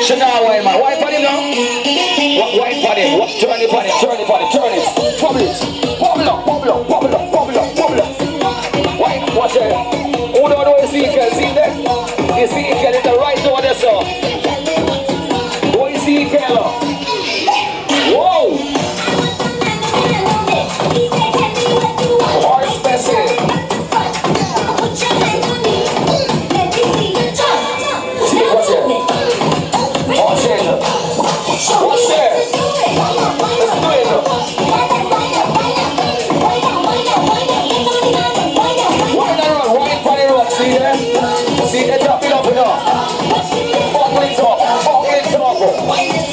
Should now wine, man. Wine for him now. Wine for him. Turn it for him. Turn it for him. Turn it. Bubble it. Bubble up. Bubble up. Bubble up. Bubble up. Bubble up. Wine. Watch it. Who don't know Ezekiel? See there? Ezekiel is the right over there, sir. Who is Ezekiel? Whoa. Horse message. See, they drop it up enough. Bubble it up. Bubble it up. Bubble it up.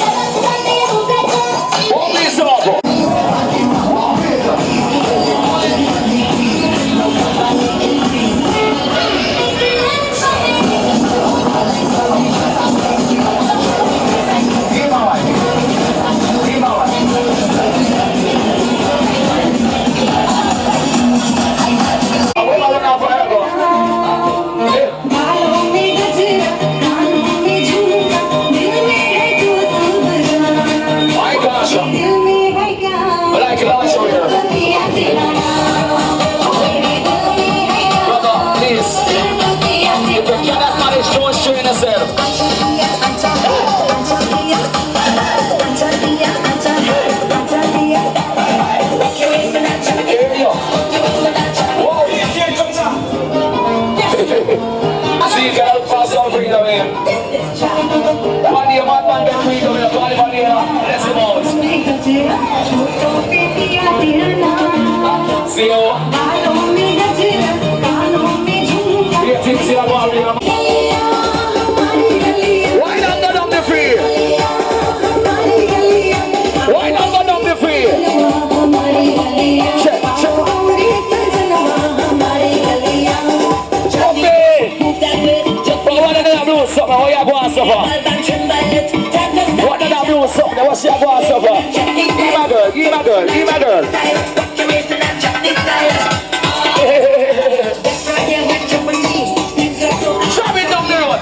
What did I do? Something? What's your boss over? Give my girl, give my girl, give my girl. Drop it down the road.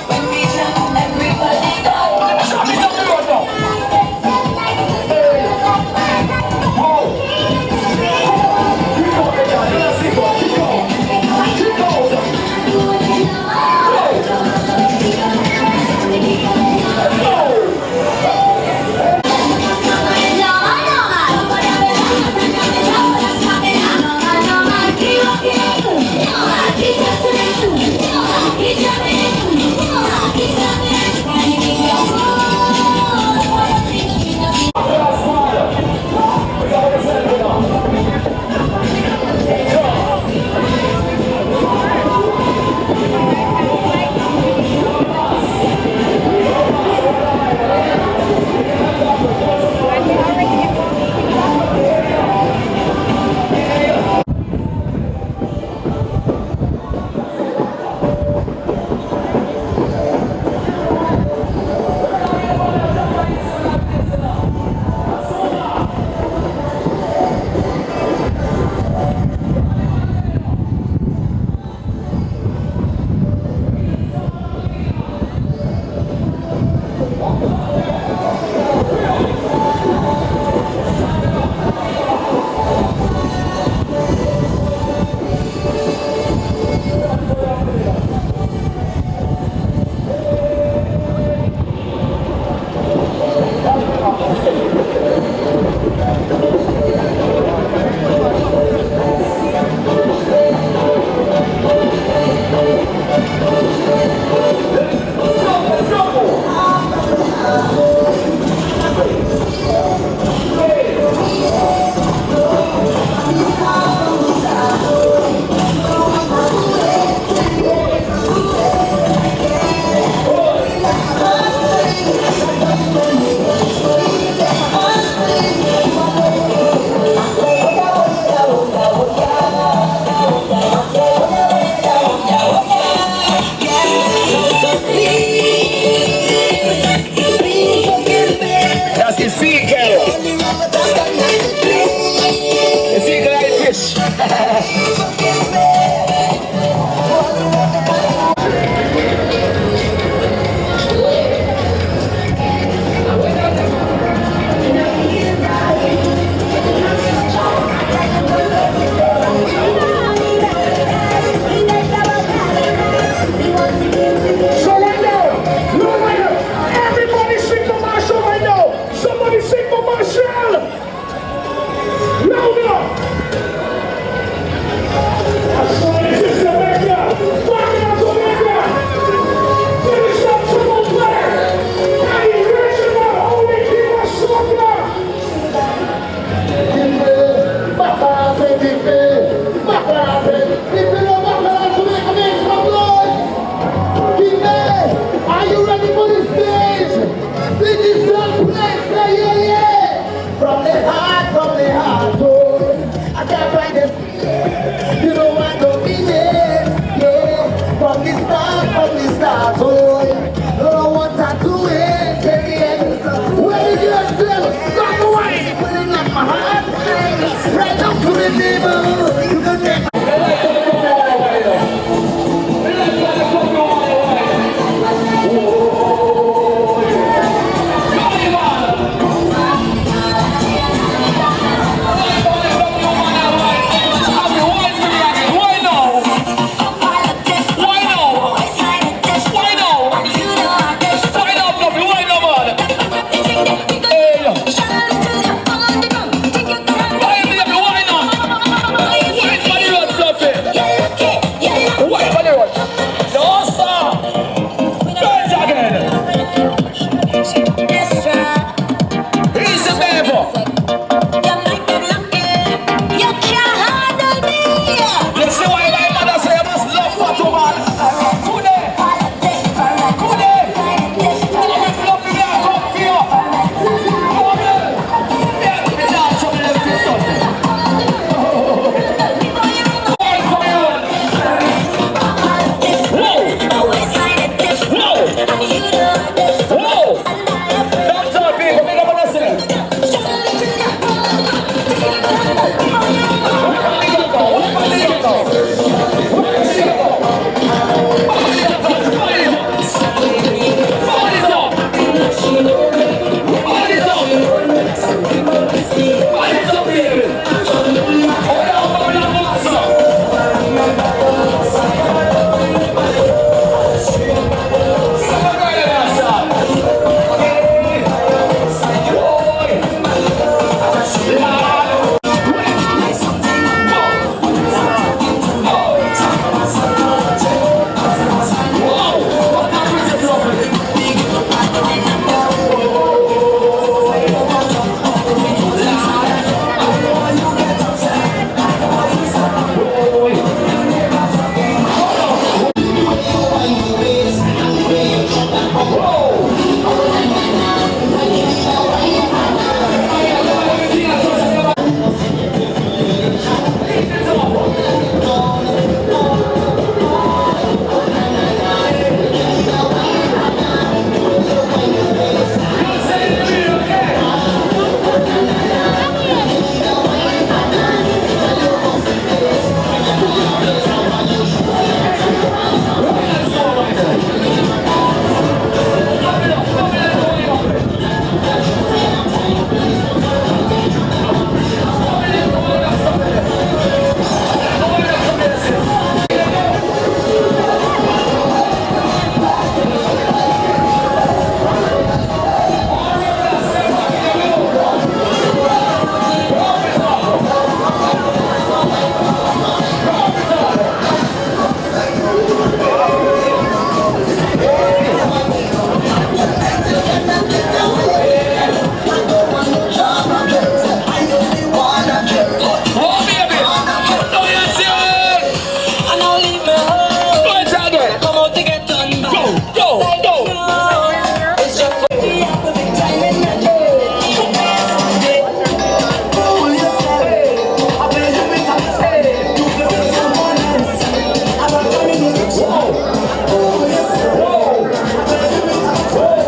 Drop it down the road now. leave me home. Go it again. Come out to get done by. Go. It's just for the perfect time in the day. Fool yourself. I will you be toxic. You play with someone else. I'm not coming to the show. Fool yourself. I will you be toxic.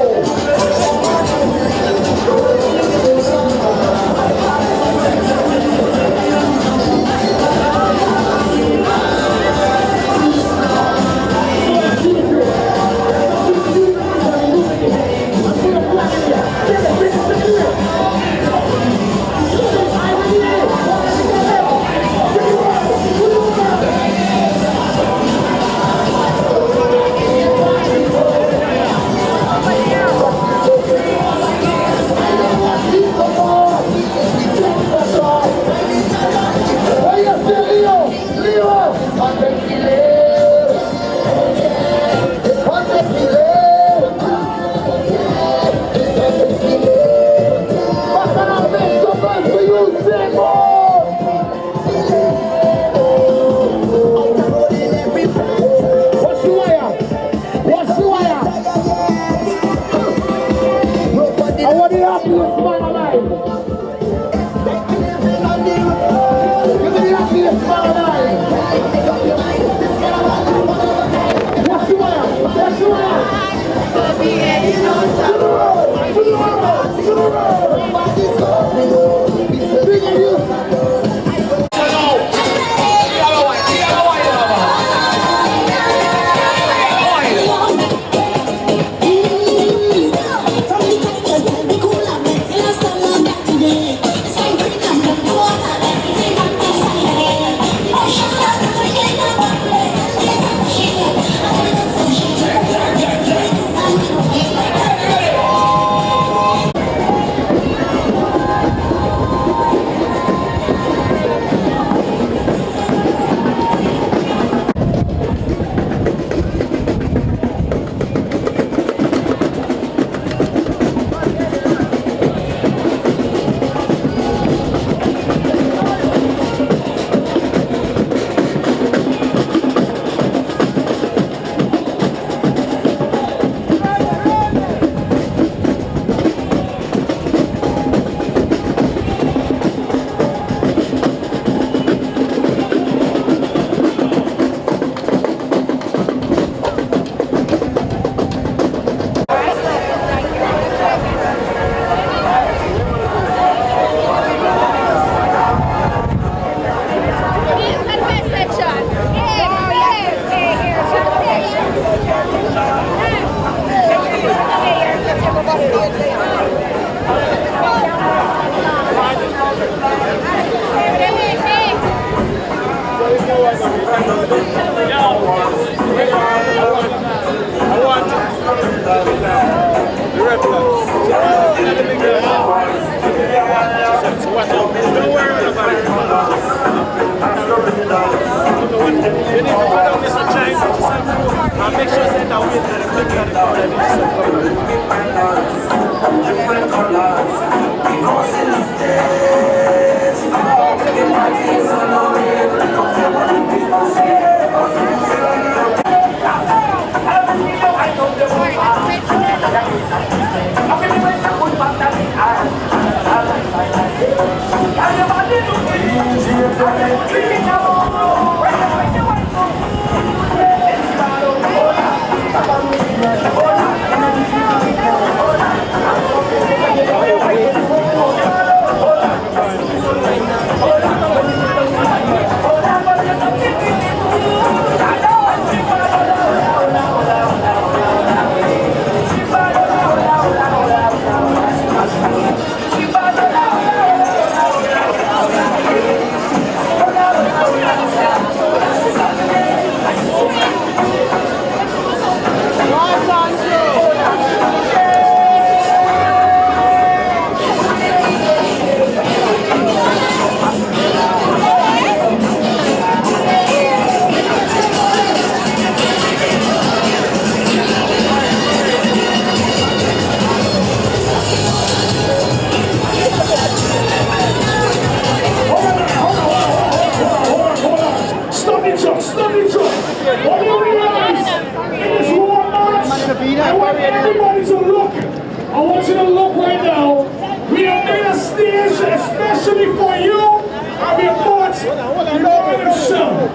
What you realize in this road march, I want everybody to look. I want you to look right now. We have made a stage especially for you, and we brought the Lord himself.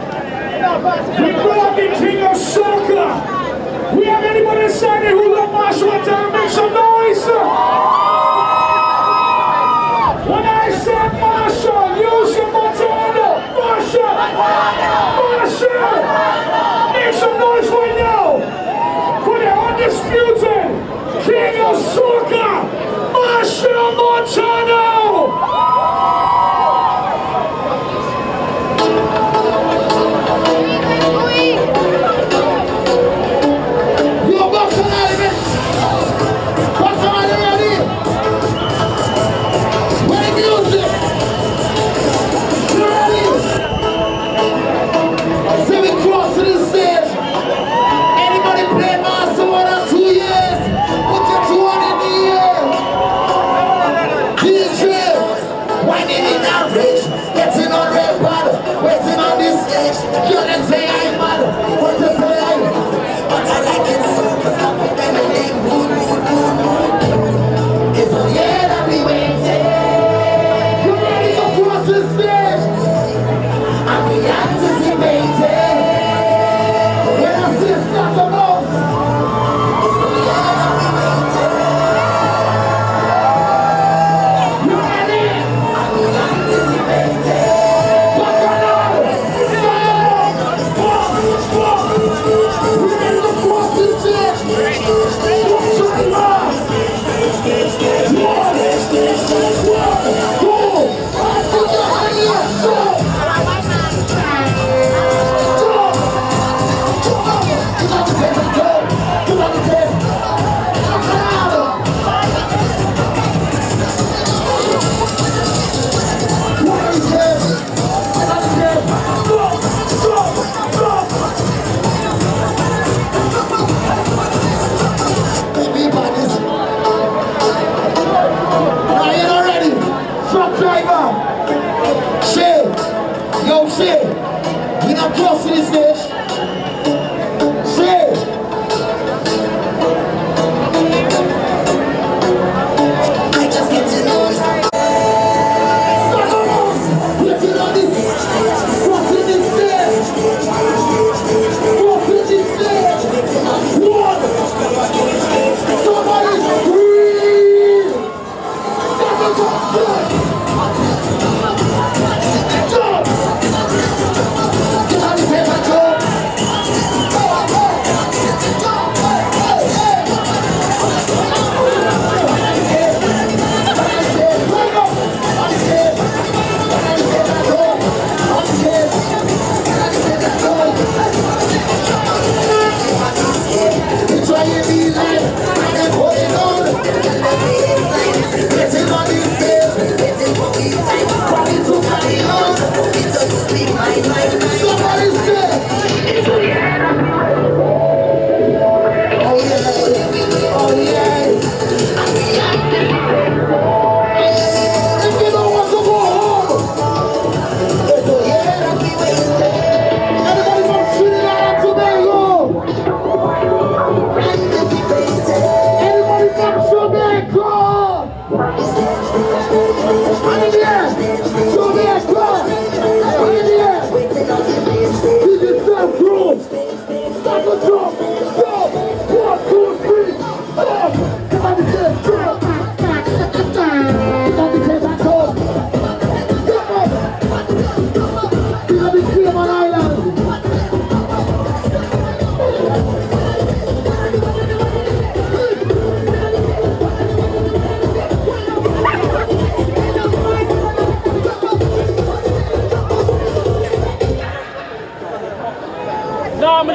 We brought the King of Soca. We have anybody inside there who love Machel one time? Make some noise. When I said Machel, use your motorcycle. Machel! Machel! Make some noise right now for the undisputed King of Soca, Machel Montano!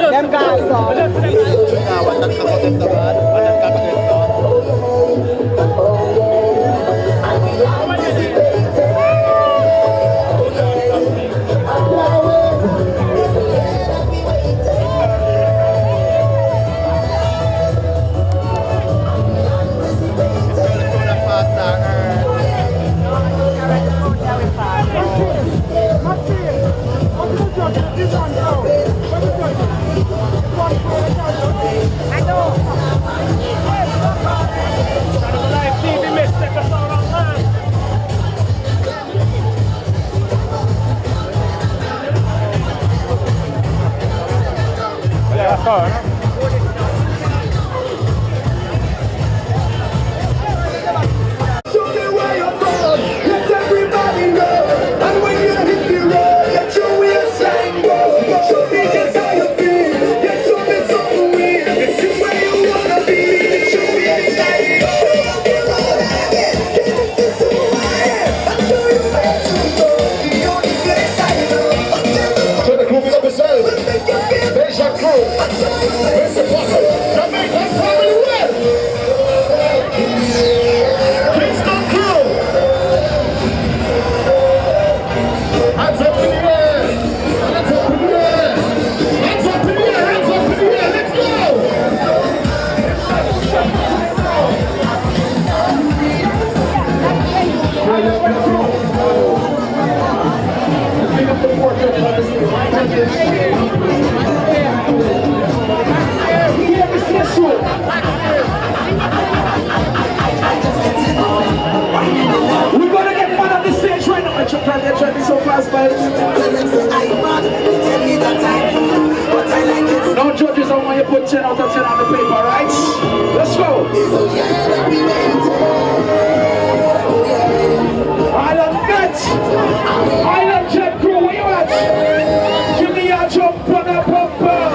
Them guys saw. Machel! No judges, I want you to put 10 out of 10 on the paper, right? Let's go. I love that. I love Jet Crew. Where you at? Give me a jump on a bumper.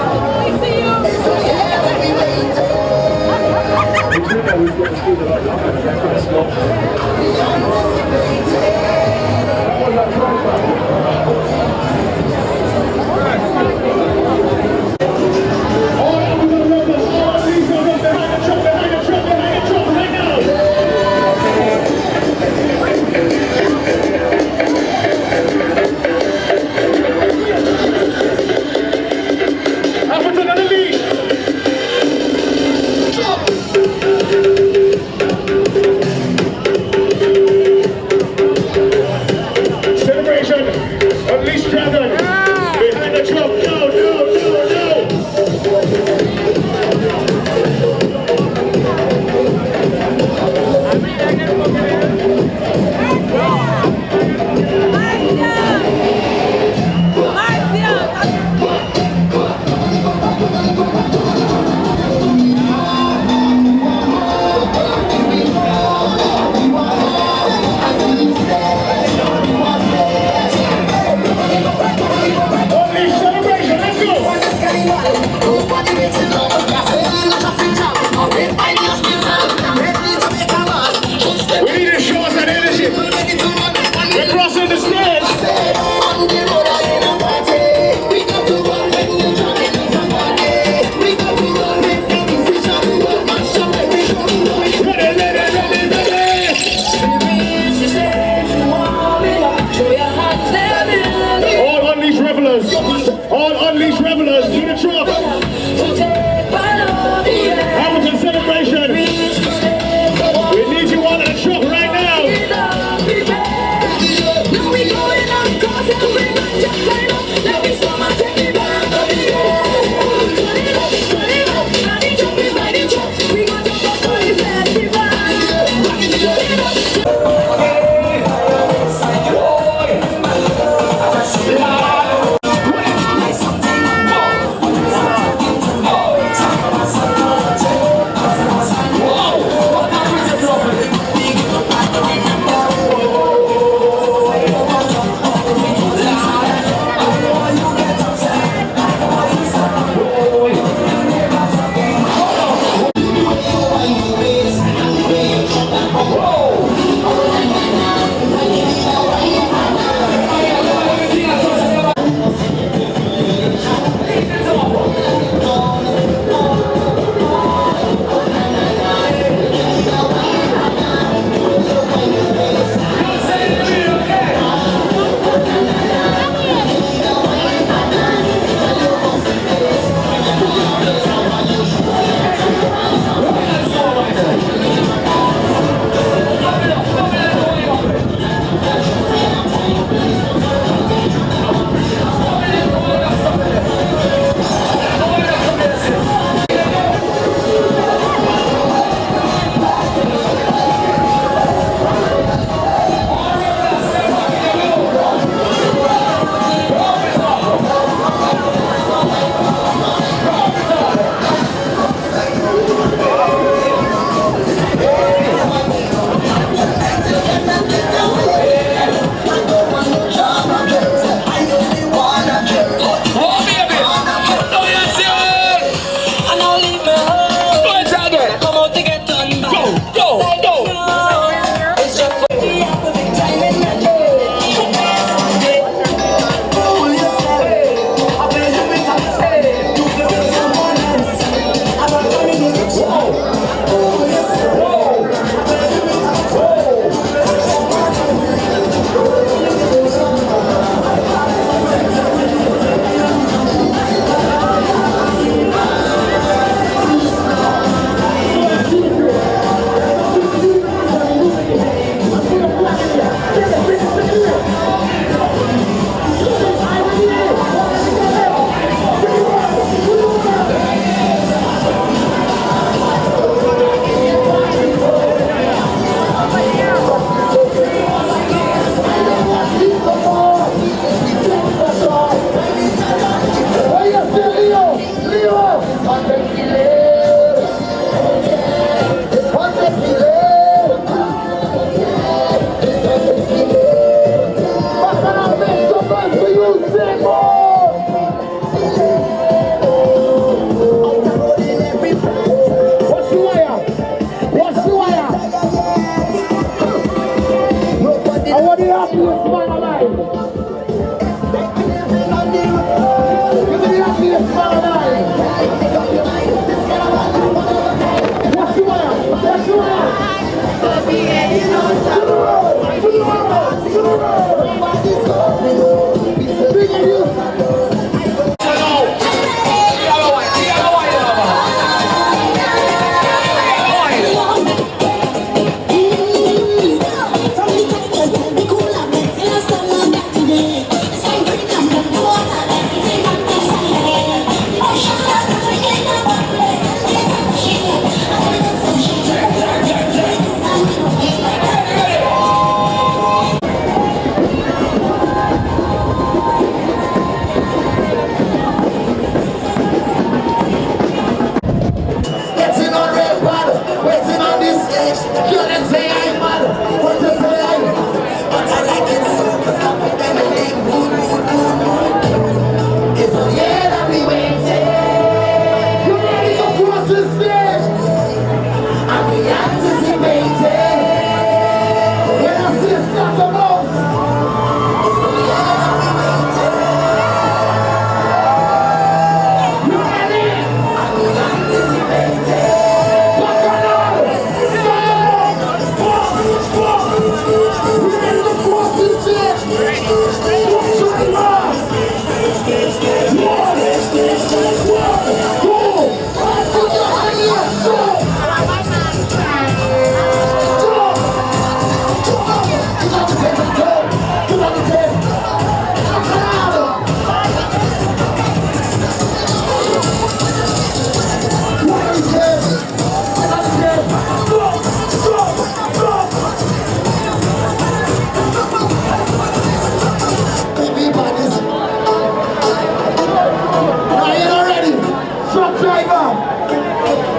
driver.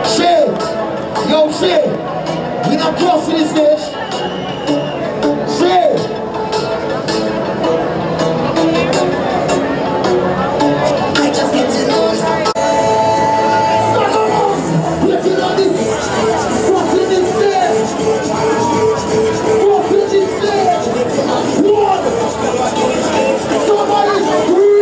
Shit. Yo, shit. We not close to this stage. Shit. I just get to know. What's it on this? What's in this stage? What's in this stage? One. Somebody scream.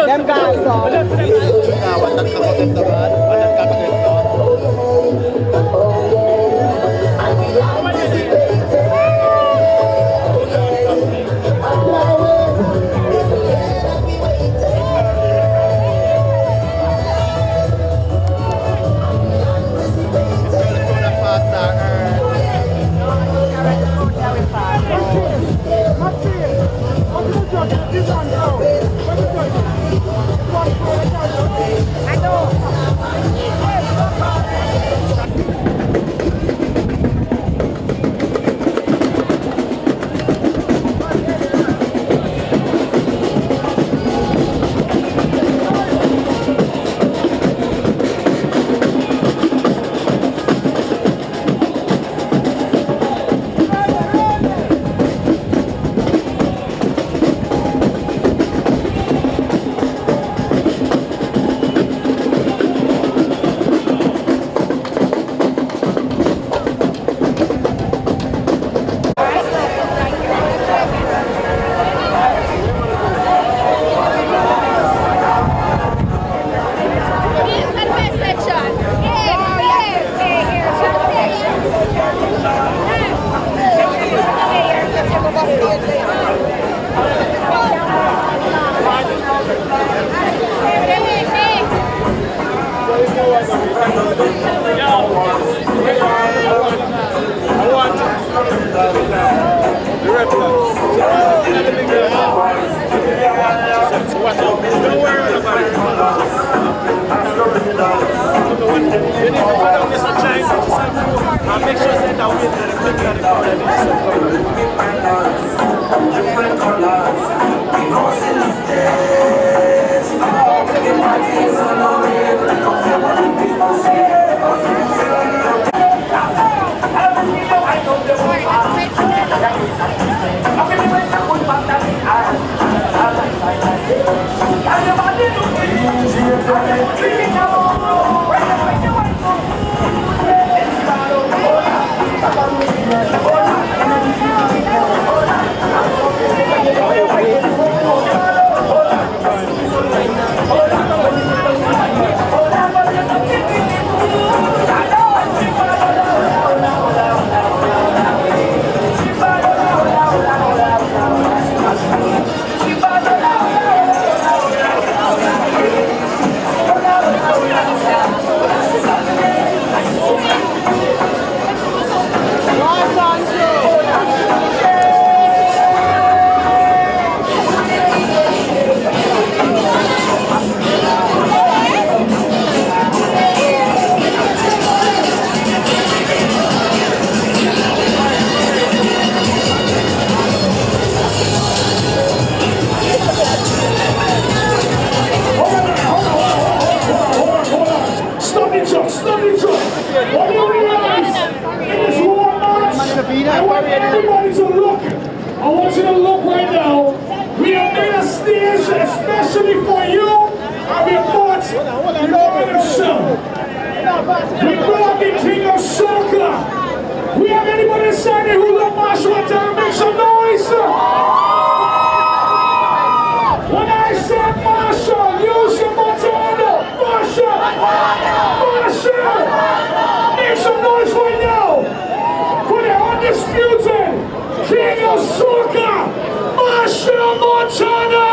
Them guys saw. I know. everybody to look. I want you to look right now. We have made a stage especially for you. And we brought the Lord himself. We brought the King of Soca. We have anybody inside there who love Machel and time? Make some noise. When I said Machel, use your Montana. Machel. Machel. Make some noise right now. For the undisputed King of Soca, Machel Montano!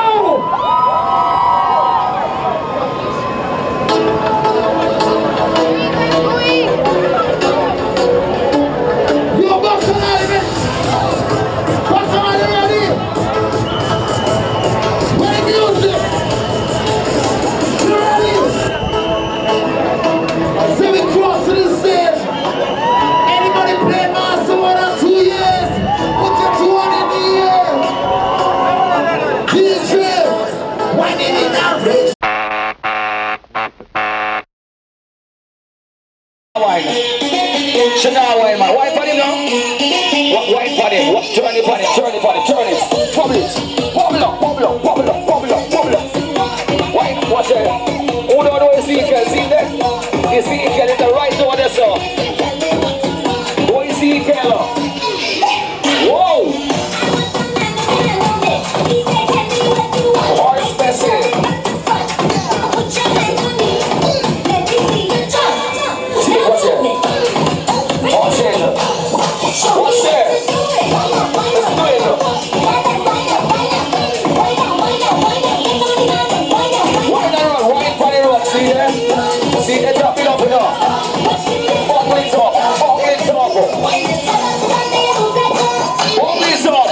Yo, Bacchanal, man! Bacchanal, ready? Where the music? You ready? So we cross to the stage. Anybody play master more than 2 years? Put your 2 on in the air. DJ, why did it not reach? Wine, man. Wine for him now. Wine for him. Turn it, turn it, turn it, turn it. Bubble it. Bubble up, bubble up, bubble up, bubble up, bubble up. Wine, watch it. Who don't know Ezekiel? See there? Ezekiel is the right over there, sir. Who is Ezekiel? Whoa! Horse Bessie. See, watch it. Watch it. Watch it. Let's do it. Wine and run, wine for the road. See there? See, they drop it up enough. Bump it up, bump it up. Bump it up.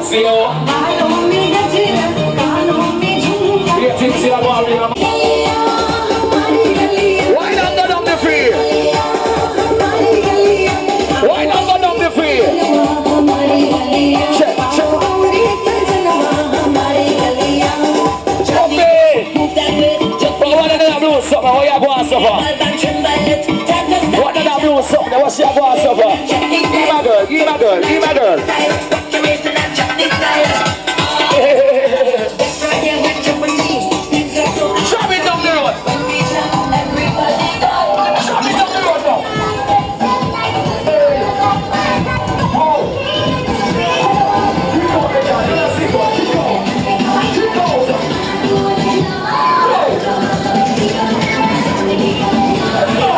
See you. Why not go down the field? Why not go down the field? Check, check. Okay. But what did I do something? What you going to suffer? What did I do something? What you going to suffer? Give my girl, give my girl, give my girl. Drop it down the road. Drop it down the road now. Whoa. Keep going, let's see, keep going. Keep going. Let's go.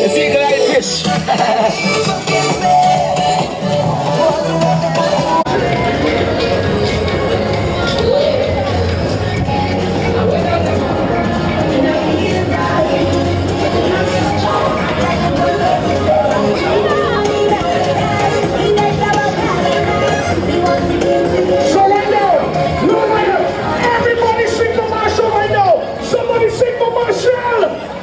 You see, like fish. So right now, look right now. Everybody sing for Machel right now. Somebody sing for Machel.